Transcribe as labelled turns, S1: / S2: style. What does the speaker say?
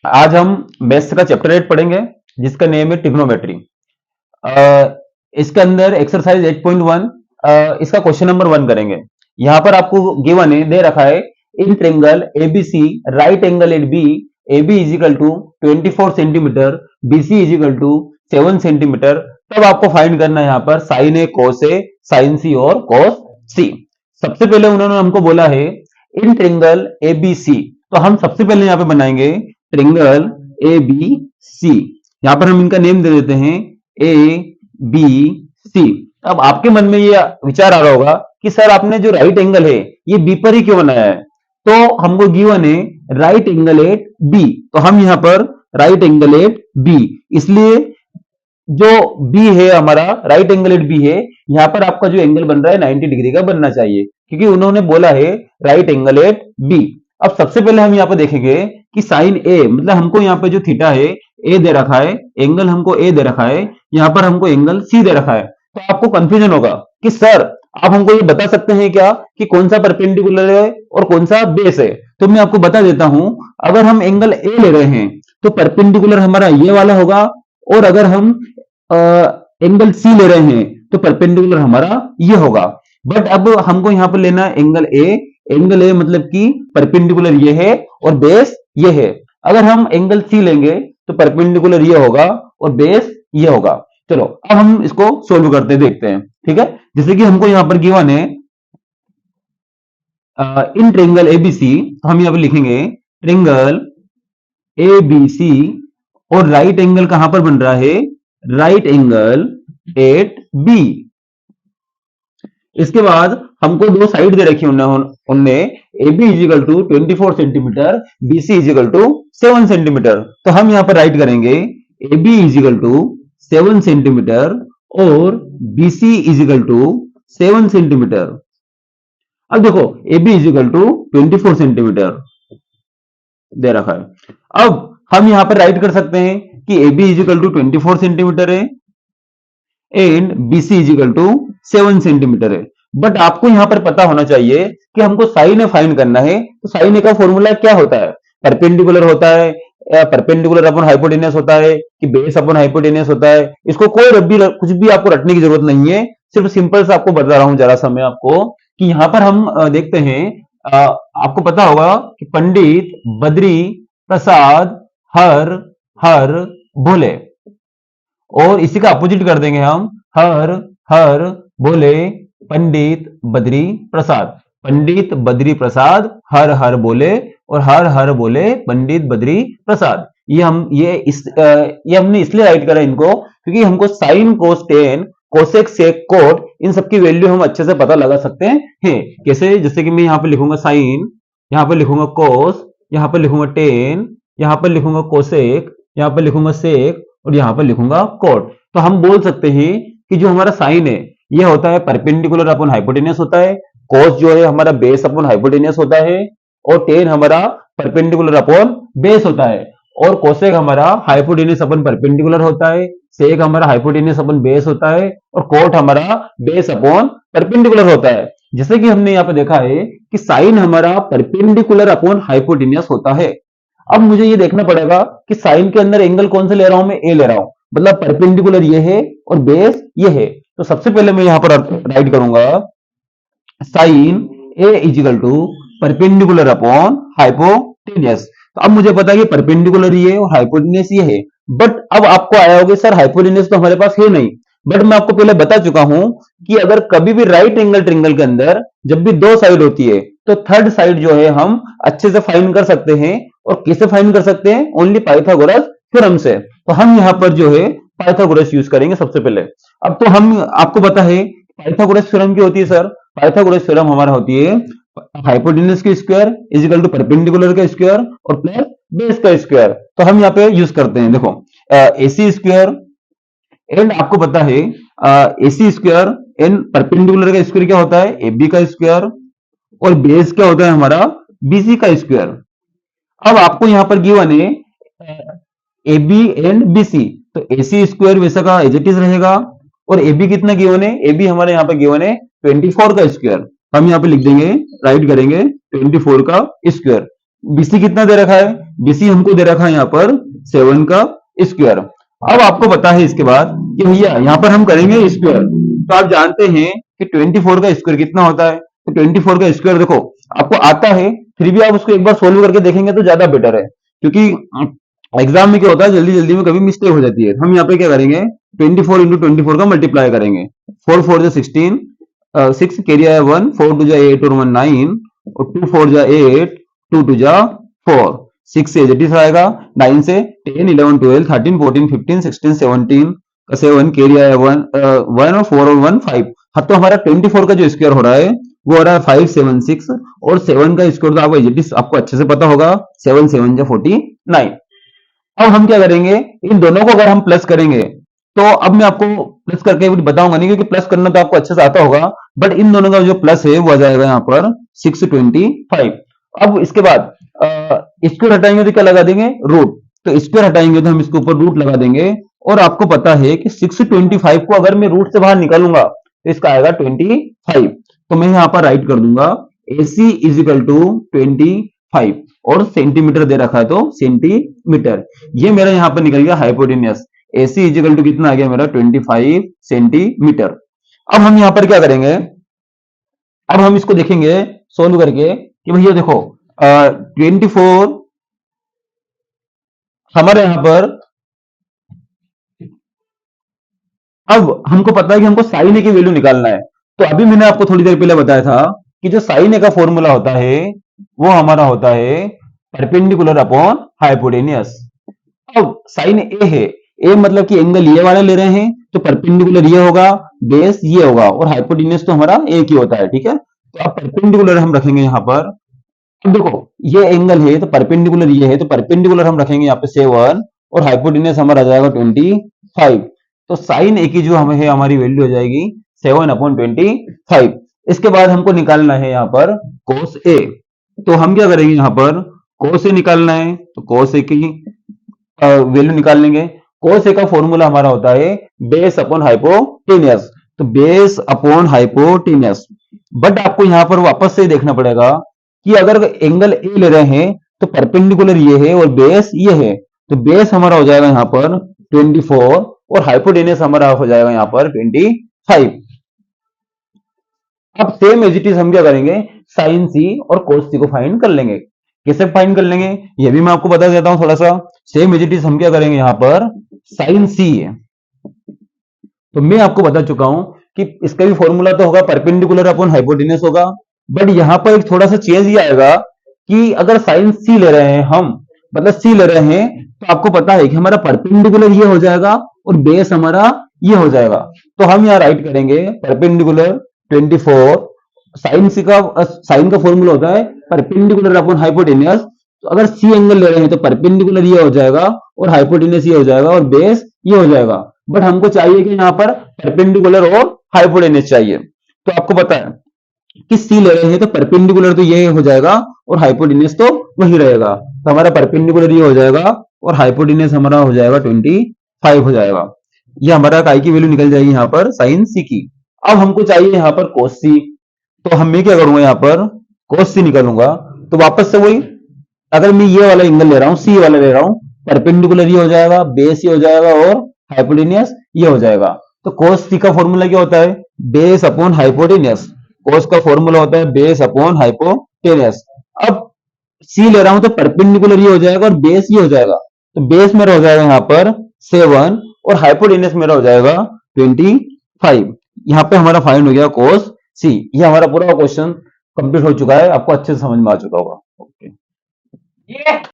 S1: आज हम मैथ्स का चैप्टर 8 पढ़ेंगे जिसका नेम है ट्रिग्नोमेट्री। इसके अंदर एक्सरसाइज 8.1 इसका क्वेश्चन नंबर 1 करेंगे। यहां पर आपको गिवन है, दे रखा है in triangle ABC right angle at B A B is equal to 24 centimetre B C is equal to 7 centimetre. तब आपको फाइंड करना है यहाँ पर साइन ए, कोस ए, साइन सी और कोस सी। सबसे पहले उन्होंने हमको बोला है इन ट्रिंगल एबीसी, तो हम सबसे पहले यहाँ पे बनाएंगे ट्रिंगल ए बी सी। यहां पर हम इनका नेम दे देते हैं ए बी सी। अब आपके मन में ये विचार आ रहा होगा कि सर आपने जो राइट एंगल है ये बी पर ही क्यों बनाया है। तो हमको गिवन है राइट एंगल एट बी, तो हम यहां पर राइट एंगल एट बी, इसलिए जो बी है हमारा राइट एंगल एट बी है, यहां पर आपका जो एंगल बन रहा है 90 डिग्री का बनना चाहिए, क्योंकि उन्होंने बोला है राइट एंगल एट बी। अब सबसे पहले हम यहां पर देखेंगे कि साइन ए, मतलब हमको यहां पर जो थीटा है ए दे रखा है, एंगल हमको ए दे रखा है, यहां पर हमको एंगल सी दे रखा है। तो आपको कंफ्यूजन होगा कि सर आप हमको ये बता सकते हैं क्या कि कौन सा परपेंडिकुलर है और कौन सा बेस है। तो मैं आपको बता देता हूं, अगर हम एंगल ए ले रहे हैं तो परपेंडिकुलर हमारा ये वाला होगा, और अगर हम एंगल सी ले रहे हैं तो परपेंडिकुलर हमारा ये होगा। बट अब हमको यहां पर लेना एंगल ए। एंगल ए मतलब कि परपेंडिकुलर ये है और बेस ये है। अगर हम एंगल सी लेंगे तो परपेंडिकुलर ये होगा और बेस ये होगा। चलो अब हम इसको सोल्व करते देखते हैं, ठीक है। जैसे कि हमको यहां पर गिवन है इन ट्रिंगल एबीसी, तो हम यहां पर लिखेंगे ट्रिंगल एबीसी, और राइट एंगल कहां पर बन रहा है, राइट एंगल एट बी। इसके बाद हमको दो साइड दे रखी उनने A B is equal to 24 centimetre, B C is equal to 7 centimetre. तो हम यहां पर राइट करेंगे A B is equal to 7 centimetre और B C is equal to 7 centimetre. अब देखो A B is equal to 24 centimetre दे रखा है। अब हम यहां पर राइट कर सकते हैं कि A B is equal to 24 centimetre है and B C is equal to 7 centimetre है। बट आपको यहां पर पता होना चाहिए कि हमको साइन ए फाइंड करना है। तो साइन ए का फॉर्मूला क्या होता है, परपेंडिकुलर होता है, परपेंडिकुलर अपॉन हाइपोटेनस होता है कि बेस अपॉन हाइपोटेनस होता है। इसको कोई रब्बी कुछ भी आपको रटने की जरूरत नहीं है, सिर्फ सिंपल से आपको बता रहा हूं जरा सा मैं आपको कि यहां पर हम देखते हैं, आपको पता होगा कि पंडित बद्री प्रसाद हर हर भोले, और इसी का अपोजिट कर देंगे हम हर हर बोले पंडित बद्री प्रसाद। पंडित बद्री प्रसाद हर हर बोले और हर हर बोले पंडित बद्री प्रसाद। ये हमने इसलिए राइट करा इनको क्योंकि हमको sine cos tan cosec sec cot इन सबकी वैल्यू हम अच्छे से पता लगा सकते हैं। कैसे, जैसे कि मैं यहां पे लिखूंगा साइन, यहां पे लिखूंगा कोस, यहां पे लिखूंगा टेन, यहां पे लिखूंगा कोसेक, यहां पे लिखूंगा सेक और यहां पर लिखूंगा कोट। तो हम बोल सकते हैं कि जो हमारा साइन है ये होता है परपेंडिकुलर अपॉन हाइपोटेनस होता है, कोस जो है हमारा बेस अपॉन हाइपोटेनस होता है, और टेन हमारा परपेंडिकुलर अपॉन बेस होता है, और कोसेक हमारा हाइपोटेनस अपॉन परपेंडिकुलर होता है, सेक हमारा हाइपोटेनस अपॉन बेस होता है, और कोट हमारा बेस अपॉन परपेंडिकुलर होता है। जैसे कि हमने यहाँ पे देखा है कि साइन हमारा परपेंडिकुलर अपॉन हाइपोटेनस होता है। अब मुझे ये देखना पड़ेगा कि साइन के अंदर एंगल कौन से ले रहा हूं, मैं ए ले रहा हूं, मतलब परपेंडिकुलर ये है और बेस ये है। तो सबसे पहले मैं यहां पर राइट करूंगा sine A is equal to perpendicular upon hypotenuse. तो अब मुझे पता है कि परपेंडिकुलर ये और हाइपोटेनियस ये है। बट अब आपको आया होगा सर हाइपोटेनियस तो हमारे पास है नहीं। बट मैं आपको पहले बता चुका हूं कि अगर कभी भी राइट एंगल ट्रिंगल के अंदर जब भी दो साइड होती है तो थर्ड साइड जो है हम अच्छे से फाइंड कर सकते हैं। और कैसे फाइंड कर सकते हैं, ओनली पाइथागोरस थ्योरम से। तो हम यहां पर जो है पाइथागोरस यूज करेंगे सबसे पहले। अब तो हम आपको पता है पाइथागोरस थ्योरम क्या होती है सर, पाइथागोरस थ्योरम हमारा होती है हाइपोटेनस की square is equal to perpendicular का स्क्वायर और प्लस बेस का स्क्वायर। तो हम यहाँ पे यूज करते हैं, देखो एसी स्क्वायर एंड आपको पता है एसी स्क्वायर एंड परपेंडिकुलर का स्क्वायर क्या होता है, एबी का स्क्वायर, और बेस क्या होता है हमारा बीसी का स्क्वायर। अब आपको यहां पर गिवन है A B and B C, तो ए सी स्क्वायर वैसा का एज इट इज रहेगा, और ए बी कितना गिवन है, ए बी हमारे यहाँ पे गिवन है 24 का स्क्वायर। हम यहाँ पे लिख देंगे, राइट करेंगे 24 का स्क्वायर। बीसी कितना दे रखा है, बीसी हमको दे रखा है यहाँ पर 7 का स्क्वायर। अब आपको पता है इसके बाद कि भैया यहाँ पर हम करेंगे स्क्वायर, तो आप जानते हैं कि 24 का स्क्वायर कितना होता है, तो 24 का स्क्वायर देखो आपको आता है, फिर भी आप उसको एक बार सोल्व करके देखेंगे तो ज्यादा बेटर है, क्योंकि एग्जाम में क्या होता है जल्दी जल्दी में कभी मिस्टेक हो जाती है। हम यहाँ पे क्या करेंगे, 24 इंटू 24 का मल्टीप्लाई करेंगे, 4 4 जा 16, 6 कैरी आया 1, 4 2 जा 8 और 1 9, और 2 4 जा 8, 2 2 जा 4, 6 से 80 आएगा, 9 से 10 11 12 13 14 15 16 17 का 7 कैरी आया 1 1 और 4 और 1 5। हाँ, तो हमारा 24 का जो स्क्वायर हो रहा है वो हो रहा है 576, और 7 का स्क्वायर तो आपको अच्छे से पता होगा, 7 7 जा 49। अब हम क्या करेंगे, इन दोनों को अगर हम प्लस करेंगे, तो अब मैं आपको प्लस करके बताऊंगा नहीं, क्योंकि प्लस करना तो आपको अच्छे से आता होगा, बट इन दोनों का जो प्लस है वो आ जाएगा यहाँ पर 625। अब इसके बाद स्क्वायर हटाएंगे तो क्या लगा देंगे, रूट। तो स्क्वायर हटाएंगे तो हम इसके ऊपर रूट लगा देंगे, और आपको पता है कि 625 को अगर मैं रूट से बाहर निकालूंगा तो इसका आएगा 25। तो मैं यहाँ पर राइट कर दूंगा AC इज इक्वल टू 25, और सेंटीमीटर दे रखा है तो सेंटीमीटर। ये मेरा यहाँ पर निकल गया हाइपोटेनियस। AC इजिकल टू कितना आ गया मेरा 25 सेंटीमीटर। अब हम यहाँ पर क्या करेंगे, अब हम इसको देखेंगे सोल्व करके कि भैया देखो 24 हमारे यहाँ पर, अब हमको पता है कि हमको साइन ए की वैल्यू निकालना है। तो अभी मैंने आपको थोड़ी देर पहले बताया था कि जो साइन ए का फॉर्मूला होता है वो हमारा होता है परपेंडिकुलर अपॉन हाइपोटेनियस। अब साइन ए है, ए मतलब कि एंगल ये वाला ले रहे हैं, तो परपेंडिकुलर ये होगा, बेस ये होगा, और हाइपोटेनियस तो हमारा एक ही होता है, ठीक है। तो अब परपेंडिकुलर हम रखेंगे यहाँ पर। अब देखो ये एंगल है तो परपेंडिकुलर ये है, तो परपेंडिकुलर हम रखेंगे यहाँ पे 7, और हाइपोटेनियस हमारा आ जाएगा 25। तो साइन ए की जो हमें है हमारी वैल्यू हो जाएगी 7/25। इसके बाद हमको निकालना है यहाँ पर कोस ए। तो हम क्या करेंगे, यहाँ पर कोस ए निकालना है, तो कोस ए की वैल्यू निकाल लेंगे। कोस ए का फॉर्मूला हमारा होता है बेस अपॉन हाइपोटेनियस, तो बेस अपॉन हाइपोटेनियस। बट आपको यहाँ पर वापस से देखना पड़ेगा कि अगर एंगल ए ले रहे हैं तो परपेंडिकुलर ये है और बेस ये है, तो बेस हमारा हो जाएगा यहाँ पर 24, और हाइपोटेनियस हमारा हो जाएगा यहाँ पर 25। अब सेम एज इट इज हम क्या करेंगे, साइन सी और कोस सी को फाइंड कर लेंगे। कैसे फाइंड कर लेंगे ये भी मैं आपको बता देता हूं थोड़ा सा। सेम एज इट इज हम क्या करेंगे, यहाँ पर साइन सी है, तो मैं आपको बता चुका हूं कि इसका भी फॉर्मूला तो होगा परपेंडिकुलर अपॉन हाइपोटेनियस होगा, बट यहां पर एक थोड़ा सा चेंज ये आएगा कि अगर साइन सी ले रहे हैं हम, मतलब सी ले रहे हैं, तो आपको पता है कि हमारा परपेंडिकुलर ये हो जाएगा और बेस हमारा ये हो जाएगा। तो हम यहाँ राइट करेंगे परपेंडिकुलर 24, साइन का फॉर्मूला होता है परपेंडिकुलर अपॉन हाइपोटेनियस। तो अगर सी एंगल ले रहे हैं तो परपेंडिकुलर ये हो जाएगा और हाइपोटेनियस ये हो जाएगा और बेस ये हो जाएगा। बट हमको चाहिए कि यहाँ पर परपेंडिकुलर और हाइपोटेनियस चाहिए। तो आपको पता है कि सी ले रहे हैं तो परपेंडिकुलर तो ये हो जाएगा और हाइपोटेनियस तो वही रहेगा। तो हमारा परपेंडिकुलर ये हो जाएगा और हाइपोटेनियस हमारा हो जाएगा 25 हो जाएगा। ये हमारा काई की वैल्यू निकल जाएगी यहाँ पर साइन सी की। अब हमको चाहिए यहाँ पर कोस सी, तो हम मैं क्या करूंगा, यहाँ पर कोस सी निकालूंगा। तो वापस से वही, अगर मैं ये वाला एंगल ले रहा हूँ, सी वाला ले रहा हूँ, परपेंडिकुलर ये हो जाएगा, बेस ये हो जाएगा और हाइपोटेनियस ये हो जाएगा। तो कोस सी का फॉर्मूला क्या होता है, बेस अपॉन हाइपोटेनियस। कोस का फॉर्मूला होता है बेस अपॉन हाइपोटेनियस। अब सी ले रहा हूं तो परपेंडिकुलर ये हो जाएगा और बेस ये हो जाएगा, तो बेस मेरा हो जाएगा यहाँ पर 7 और हाइपोटेनियस मेरा हो जाएगा 25। यहाँ पे हमारा फाइंड हो गया कोस सी। ये हमारा पूरा क्वेश्चन कंप्लीट हो चुका है, आपको अच्छे से समझ में आ चुका होगा। ओके।